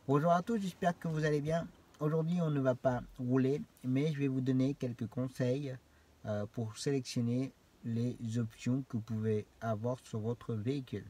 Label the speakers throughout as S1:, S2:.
S1: Bonjour à tous, j'espère que vous allez bien. Aujourd'hui, on ne va pas rouler, mais je vais vous donner quelques conseils pour sélectionner les options que vous pouvez avoir sur votre véhicule.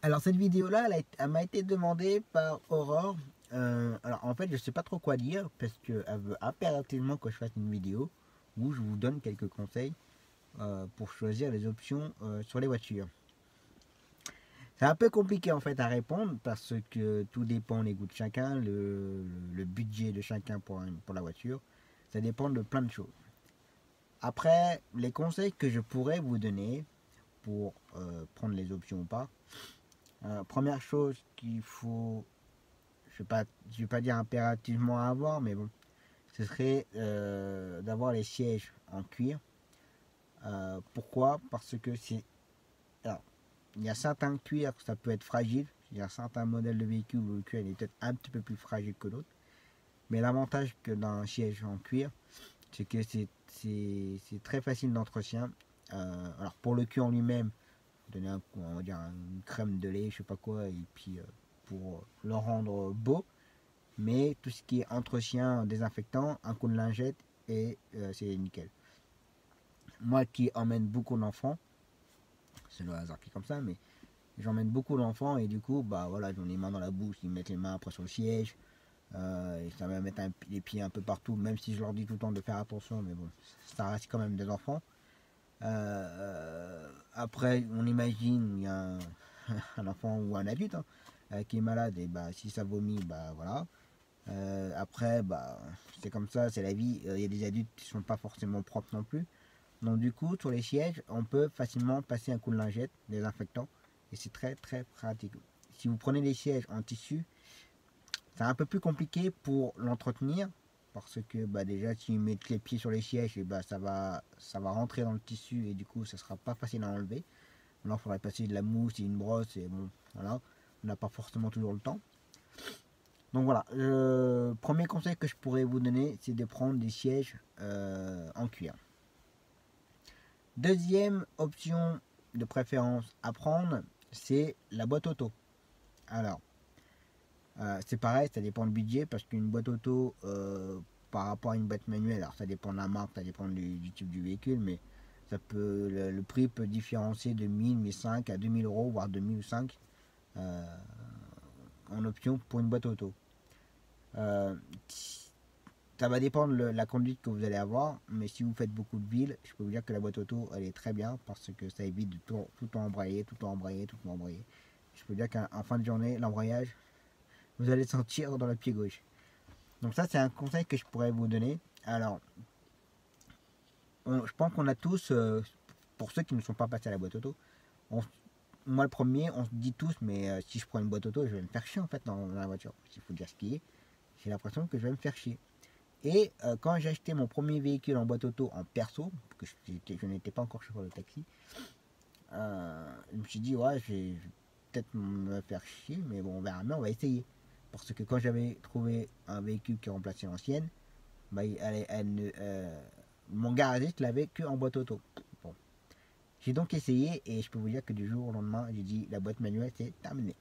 S1: Alors cette vidéo-là, elle m'a été demandée par Aurore. Alors en fait, je sais pas trop quoi dire parce qu'elle veut impérativement que je fasse une vidéo où je vous donne quelques conseils pour choisir les options sur les voitures. C'est un peu compliqué en fait à répondre parce que tout dépend des goûts de chacun, le budget de chacun pour la voiture. Ça dépend de plein de choses. Après, les conseils que je pourrais vous donner pour prendre les options ou pas. Première chose qu'il faut, je vais pas dire impérativement avoir, mais bon, ce serait d'avoir les sièges en cuir. Pourquoi? Parce que alors, il y a certains cuirs, ça peut être fragile. Il y a certains modèles de véhicules où le cuir est peut-être un petit peu plus fragile que d'autres. Mais l'avantage que d'un siège en cuir, c'est que c'est très facile d'entretien. Alors pour le cuir en lui-même, donner on va dire une crème de lait, je sais pas quoi, et puis pour le rendre beau. Mais tout ce qui est entretien, désinfectant, un coup de lingette et c'est nickel. Moi qui emmène beaucoup d'enfants, c'est le hasard qui est comme ça, mais j'emmène beaucoup d'enfants et du coup, bah voilà, j'en ai les mains dans la bouche, ils mettent les mains après sur le siège, et ça va mettre les pieds un peu partout, même si je leur dis tout le temps de faire attention, mais bon, ça reste quand même des enfants. Après, on imagine, il y a un enfant ou un adulte qui est malade, et bah si ça vomit, bah voilà. Après, bah c'est comme ça, c'est la vie. Il y a des adultes qui sont pas forcément propres non plus. Donc du coup, sur les sièges, on peut facilement passer un coup de lingette désinfectant et c'est très très pratique. Si vous prenez des sièges en tissu, c'est un peu plus compliqué pour l'entretenir parce que bah, déjà si vous mettez les pieds sur les sièges, et bah, ça va rentrer dans le tissu et du coup ça sera pas facile à enlever. Là, il faudrait passer de la mousse et une brosse et bon, voilà, on n'a pas forcément toujours le temps. Donc voilà, le premier conseil que je pourrais vous donner, c'est de prendre des sièges en cuir. Deuxième option de préférence à prendre, c'est la boîte auto. Alors, c'est pareil, ça dépend du budget parce qu'une boîte auto par rapport à une boîte manuelle, alors ça dépend de la marque, ça dépend du type du véhicule, mais le prix peut différencier de 1000, 1500 à 2000 euros, voire 2005 en option pour une boîte auto. Ça va dépendre de la conduite que vous allez avoir, mais si vous faites beaucoup de villes, je peux vous dire que la boîte auto, elle est très bien parce que ça évite de tout embrayer. Je peux vous dire qu'en fin de journée, l'embrayage, vous allez sentir dans le pied gauche. Donc ça, c'est un conseil que je pourrais vous donner. Alors, je pense qu'on a tous, pour ceux qui ne sont pas passés à la boîte auto, moi le premier, on se dit tous, mais si je prends une boîte auto, je vais me faire chier en fait dans la voiture. Il faut dire ce qui est. J'ai l'impression que je vais me faire chier. Et quand j'ai acheté mon premier véhicule en boîte auto en perso, parce que je n'étais pas encore chauffeur de taxi, je me suis dit, ouais, je vais peut-être me faire chier, mais bon, on verra bien, on va essayer. Parce que quand j'avais trouvé un véhicule qui remplaçait l'ancienne, bah, mon garagiste l'avait que en boîte auto. Bon. J'ai donc essayé et je peux vous dire que du jour au lendemain, j'ai dit, la boîte manuelle, c'est terminé.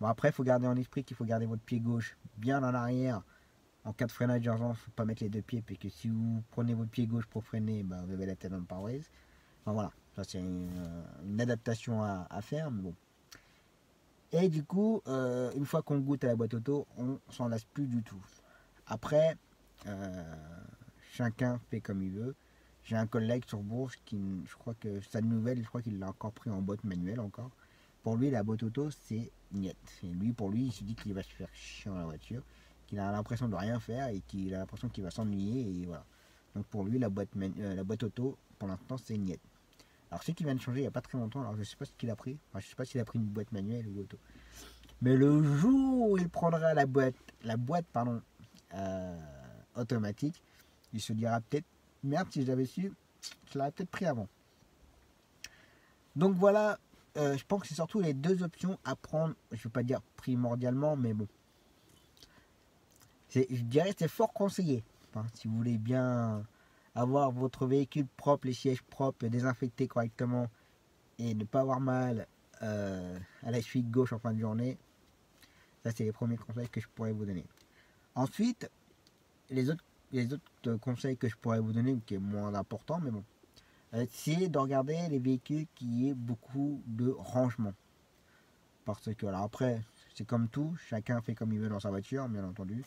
S1: Bon, après, il faut garder en esprit qu'il faut garder votre pied gauche bien en arrière. En cas de freinage d'urgence, il ne faut pas mettre les deux pieds, puis que si vous prenez votre pied gauche pour freiner, bah, vous avez la tête dans le pare-brise. Enfin voilà, ça c'est une adaptation à faire, mais bon. Et du coup, une fois qu'on goûte à la boîte auto, on s'en lasse plus du tout. Après, chacun fait comme il veut. J'ai un collègue sur Bourges qui, je crois que sa nouvelle, je crois qu'il l'a encore pris en boîte manuelle encore. Pour lui, la boîte auto, c'est niet. Pour lui, il se dit qu'il va se faire chier dans la voiture, qu'il a l'impression de rien faire et qu'il a l'impression qu'il va s'ennuyer et voilà. Donc pour lui la boîte auto pour l'instant c'est niet. Alors ce qui vient de changer il n'y a pas très longtemps, alors je sais pas ce qu'il a pris, enfin, je sais pas s'il a pris une boîte manuelle ou auto. Mais le jour où il prendra la boîte automatique, il se dira peut-être merde si j'avais su, je l'aurais peut-être pris avant. Donc voilà, je pense que c'est surtout les deux options à prendre, je ne veux pas dire primordialement, mais bon. Je dirais que c'est fort conseillé. Enfin, si vous voulez bien avoir votre véhicule propre, les sièges propres, désinfectés correctement et ne pas avoir mal à la cheville gauche en fin de journée, ça c'est les premiers conseils que je pourrais vous donner. Ensuite, les autres conseils que je pourrais vous donner, qui est moins important, mais bon, c'est de regarder les véhicules qui aient beaucoup de rangement. Parce que, alors après, c'est comme tout, chacun fait comme il veut dans sa voiture, bien entendu.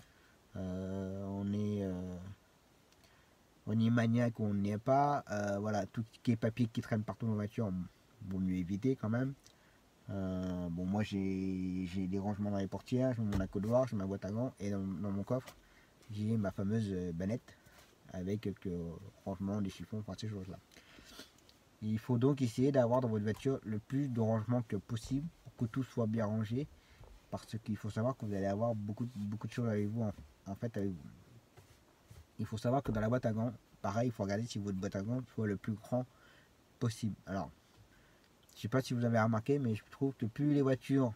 S1: On est maniaque ou on n'y est pas. Voilà, tout ce qui est papier qui traîne partout dans la voiture, vaut mieux éviter quand même. Bon, moi j'ai des rangements dans les portières, j'ai mon accoudoir, j'ai ma boîte à gants et dans mon coffre, j'ai ma fameuse banette avec quelques rangements, des chiffons, enfin ces choses-là. Il faut donc essayer d'avoir dans votre voiture le plus de rangements que possible pour que tout soit bien rangé, parce qu'il faut savoir que vous allez avoir beaucoup de choses avec vous en fait avec vous. Il faut savoir que dans la boîte à gants, pareil, il faut regarder si votre boîte à gants soit le plus grand possible. Alors, je sais pas si vous avez remarqué, mais je trouve que plus les voitures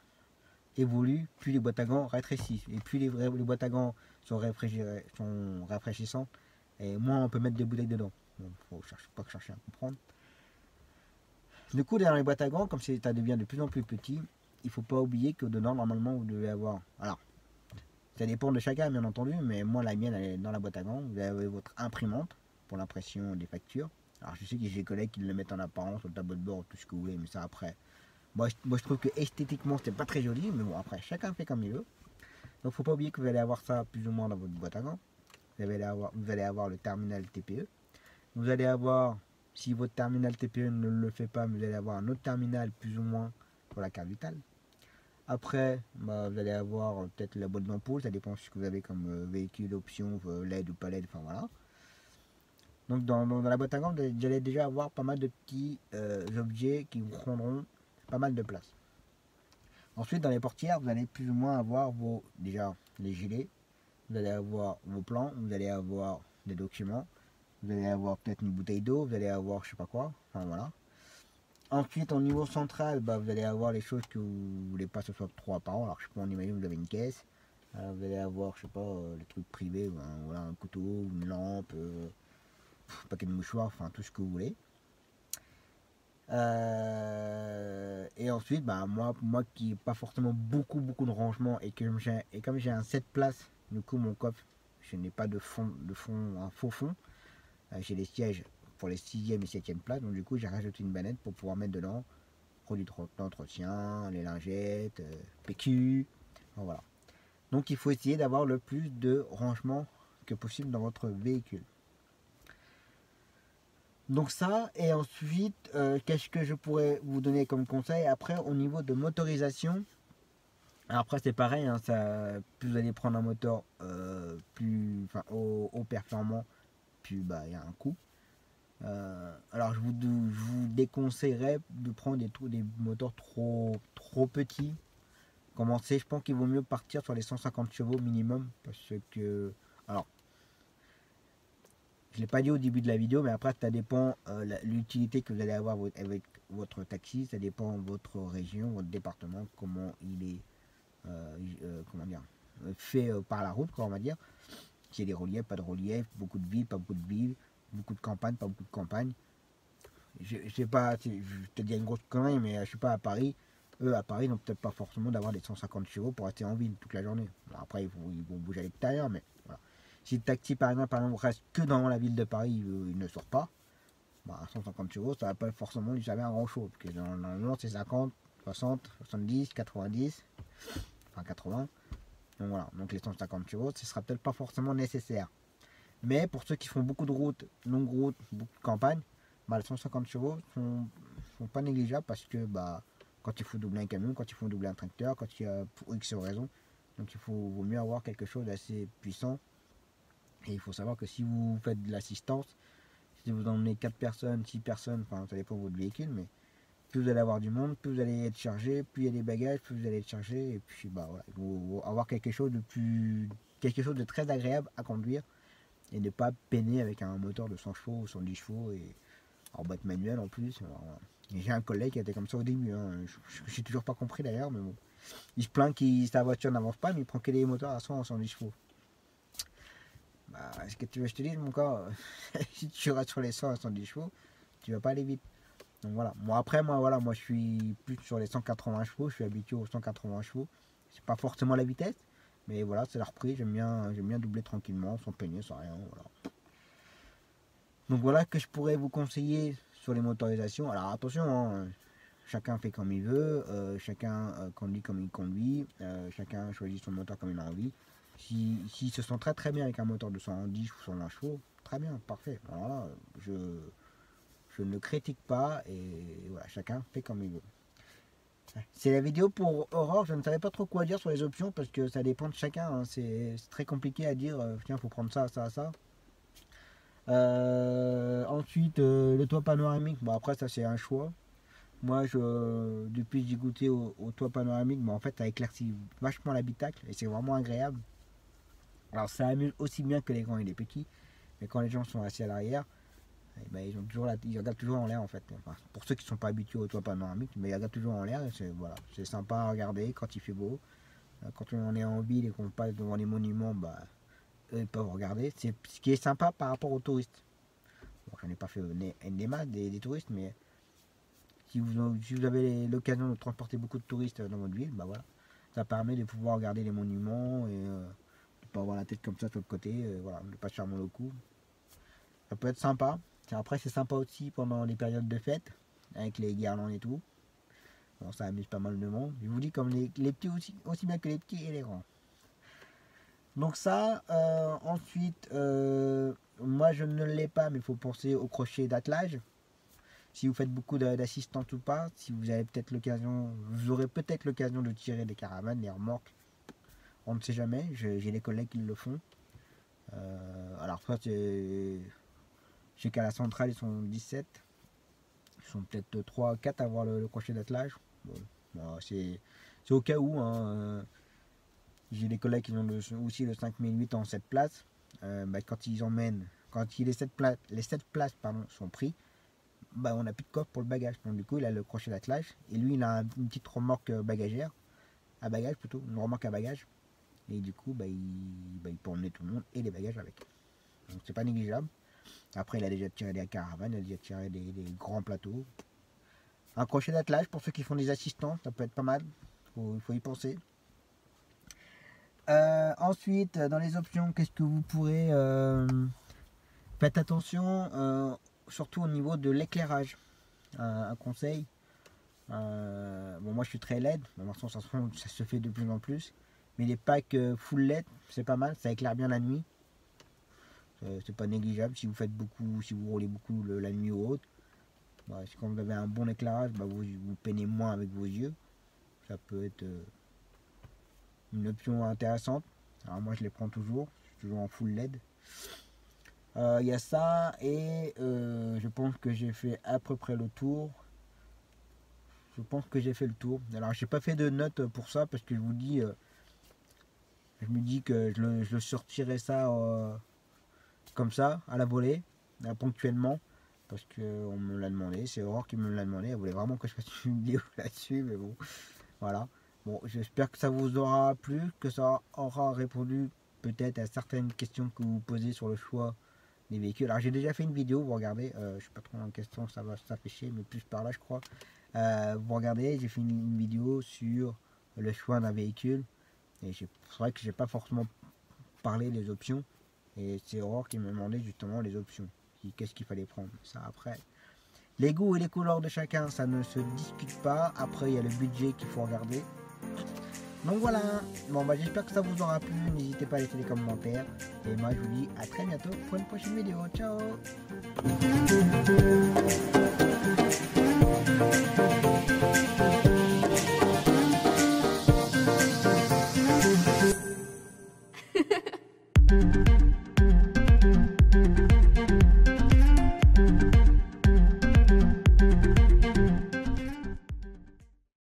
S1: évoluent, plus les boîtes à gants rétrécissent. Et plus les boîtes à gants sont rafraîchissantes, et moins on peut mettre des bouteilles dedans. Bon, faut pas chercher à comprendre. Du coup, dans les boîtes à gants, comme ça devient de plus en plus petit, il faut pas oublier que dedans, normalement, vous devez avoir... Alors, ça dépend de chacun, bien entendu, mais moi, la mienne, elle est dans la boîte à gants. Vous avez votre imprimante pour l'impression des factures. Alors, je sais que j'ai des collègues qui le mettent en apparence, au tableau de bord, tout ce que vous voulez, mais ça, après... Moi, je trouve que esthétiquement, c'est pas très joli, mais bon, après, chacun fait comme il veut. Donc, faut pas oublier que vous allez avoir ça plus ou moins dans votre boîte à gants. Vous allez avoir le terminal TPE. Vous allez avoir, si votre terminal TPE ne le fait pas, vous allez avoir un autre terminal plus ou moins pour la carte vitale. Après, vous allez avoir peut-être la boîte d'ampoule, ça dépend de ce que vous avez comme véhicule, option, LED ou pas LED, enfin voilà. Donc dans la boîte à gants, vous allez déjà avoir pas mal de petits objets qui vous prendront pas mal de place. Ensuite, dans les portières, vous allez plus ou moins avoir déjà les gilets, vous allez avoir vos plans, vous allez avoir des documents, vous allez avoir peut-être une bouteille d'eau, vous allez avoir je sais pas quoi, enfin voilà. Ensuite, au niveau central, vous allez avoir les choses que vous ne voulez pas que ce soit trop apparent. Alors, je sais pas, on imagine que vous avez une caisse, vous allez avoir, je sais pas, les trucs privés, voilà, un couteau, une lampe, un paquet de mouchoirs, enfin tout ce que vous voulez. Et ensuite, moi qui n'ai pas forcément beaucoup de rangements et comme j'ai un 7 places, du coup mon coffre, je n'ai pas de fond, un faux fond. J'ai les sièges pour les 6e et 7e places, donc du coup j'ai rajouté une banette pour pouvoir mettre dedans produits d'entretien, les lingettes, PQ, voilà. Donc il faut essayer d'avoir le plus de rangement que possible dans votre véhicule. Donc ça, et ensuite, qu'est-ce que je pourrais vous donner comme conseil après au niveau de motorisation. Alors après c'est pareil, hein, plus vous allez prendre un moteur haut performant, plus il y a un coût. Alors je vous déconseillerais de prendre des moteurs trop petits. Commencer, je pense qu'il vaut mieux partir sur les 150 chevaux minimum, parce que, alors, je ne l'ai pas dit au début de la vidéo, mais après ça dépend l'utilité que vous allez avoir avec votre taxi, ça dépend de votre région, votre département, comment il est fait par la route, quoi, on va dire. S'il y a des reliefs, pas de relief, beaucoup de villes, pas beaucoup de villes, beaucoup de campagnes, pas beaucoup de campagnes. Je sais pas, je te dis une grosse connerie, mais je sais pas, à Paris, eux à Paris, ils n'ont peut-être pas forcément d'avoir des 150 chevaux pour rester en ville toute la journée. Bon, après, ils vont bouger à l'extérieur, mais voilà. Si le taxi, par exemple, reste que dans la ville de Paris, il ne sort pas, 150 chevaux, ça va pas forcément lui servir à grand chose. Parce que dans le nord, c'est 50, 60, 70, 90, enfin 80. Donc voilà, donc les 150 chevaux, ce sera peut-être pas forcément nécessaire. Mais pour ceux qui font beaucoup de routes, longues routes, beaucoup de campagnes, les 150 chevaux sont pas négligeables parce que quand il faut doubler un camion, quand il faut doubler un tracteur, quand il y a pour X raison, Donc vaut mieux avoir quelque chose d'assez puissant. Et il faut savoir que si vous faites de l'assistance, si vous emmenez 4 personnes, 6 personnes, enfin ça dépend de votre véhicule, mais plus vous allez avoir du monde, plus vous allez être chargé, plus il y a des bagages, plus vous allez être chargé, et puis bah voilà, il faut avoir quelque chose de très agréable à conduire, et ne pas peiner avec un moteur de 100 chevaux ou 110 chevaux, et en boîte manuelle en plus. Voilà. J'ai un collègue qui était comme ça au début, hein. J'ai toujours pas compris d'ailleurs, mais bon. Il se plaint que sa voiture n'avance pas, mais il prend que des moteurs à 100 ou 110 chevaux. Bah, est-ce que tu veux que je te dise, mon gars, si tu restes sur les 100 à 110 chevaux, tu vas pas aller vite. Donc voilà. Bon, après, moi, je suis plus sur les 180 chevaux, je suis habitué aux 180 chevaux. C'est pas forcément la vitesse, mais voilà, c'est leur prix. J'aime bien doubler tranquillement, sans peiner, sans rien. Voilà. Donc voilà que je pourrais vous conseiller sur les motorisations. Alors attention, hein, chacun fait comme il veut, chacun conduit comme il conduit, chacun choisit son moteur comme il a envie. S'il se sent très très bien avec un moteur de 110 ou 120 chevaux, très bien, parfait. Alors là, je ne critique pas et voilà, chacun fait comme il veut. C'est la vidéo pour Aurore, je ne savais pas trop quoi dire sur les options parce que ça dépend de chacun, hein. C'est très compliqué à dire, tiens, faut prendre ça, ça, ça. Ensuite, le toit panoramique, bon après ça c'est un choix. Moi, depuis que j'ai goûté au toit panoramique, en fait ça éclaircit vachement l'habitacle et c'est vraiment agréable. Alors ça amuse aussi bien que les grands et les petits, mais quand les gens sont assis à l'arrière, ils regardent toujours en l'air en fait. Enfin, pour ceux qui ne sont pas habitués au toit panoramique, mais ils regardent toujours en l'air et c'est sympa à regarder quand il fait beau. Quand on est en ville et qu'on passe devant les monuments, eux ils peuvent regarder. C'est ce qui est sympa par rapport aux touristes. Bon, j'en ai pas fait des masses des touristes, mais si vous avez l'occasion de transporter beaucoup de touristes dans votre ville, voilà, ça permet de pouvoir regarder les monuments et de pas avoir la tête comme ça sur le côté, voilà, de pas se faire mal au cou. Ça peut être sympa. Après, c'est sympa aussi pendant les périodes de fête, avec les guirlandes et tout. Bon, ça amuse pas mal de monde. Je vous dis comme les petits aussi bien que les petits et les grands. Donc ça, ensuite, moi je ne l'ai pas, mais il faut penser au crochet d'attelage. Si vous faites beaucoup d'assistance ou pas, si vous avez peut-être l'occasion, vous aurez peut-être l'occasion de tirer des caravanes, des remorques. On ne sait jamais, j'ai des collègues qui le font. Alors ça c'est... Je sais qu'à la centrale ils sont 17. Ils sont peut-être 3 4 à avoir le crochet d'attelage. Bon, c'est au cas où, hein. J'ai des collègues qui ont aussi le 5008 en 7 places. Quand les 7 places sont pris, on n'a plus de coffre pour le bagage. Donc du coup il a le crochet d'attelage. Et lui il a une petite remorque bagagère. À bagage plutôt, une remorque à bagage. Et du coup il peut emmener tout le monde et les bagages avec. Donc c'est pas négligeable. Après il a déjà tiré des caravanes, il a déjà tiré des grands plateaux. Un crochet d'attelage pour ceux qui font des assistants, ça peut être pas mal. Il faut y penser. Ensuite, dans les options, qu'est-ce que vous pourrez... faites attention, surtout au niveau de l'éclairage. Un conseil. Moi je suis très LED, ça se fait de plus en plus. Mais les packs full LED, c'est pas mal, ça éclaire bien la nuit. C'est pas négligeable si vous faites beaucoup, si vous roulez beaucoup la nuit ou autre. Quand vous avez un bon éclairage, vous peinez moins avec vos yeux. Ça peut être une option intéressante. Alors moi je les prends toujours, je suis toujours en full LED. Il y a ça et je pense que j'ai fait à peu près le tour. Alors j'ai pas fait de notes pour ça parce que je vous dis, je me dis que je le sortirai ça comme ça à la volée, ponctuellement. Parce qu'on me l'a demandé, c'est Aurore qui me l'a demandé, elle voulait vraiment que je fasse une vidéo là-dessus, mais bon, voilà. Bon, j'espère que ça vous aura plu, que ça aura répondu peut-être à certaines questions que vous posez sur le choix des véhicules. Alors j'ai déjà fait une vidéo, vous regardez, je sais pas trop en question ça va s'afficher, mais plus par là je crois. Vous regardez, j'ai fait une vidéo sur le choix d'un véhicule, et c'est vrai que j'ai pas forcément parlé des options, et c'est Aurore qui me demandait justement les options. Qu'est-ce qu'il fallait prendre. Ça après, les goûts et les couleurs de chacun, ça ne se discute pas. Après il y a le budget qu'il faut regarder. Donc voilà, j'espère que ça vous aura plu. N'hésitez pas à laisser des commentaires. Et moi je vous dis à très bientôt pour une prochaine vidéo. Ciao.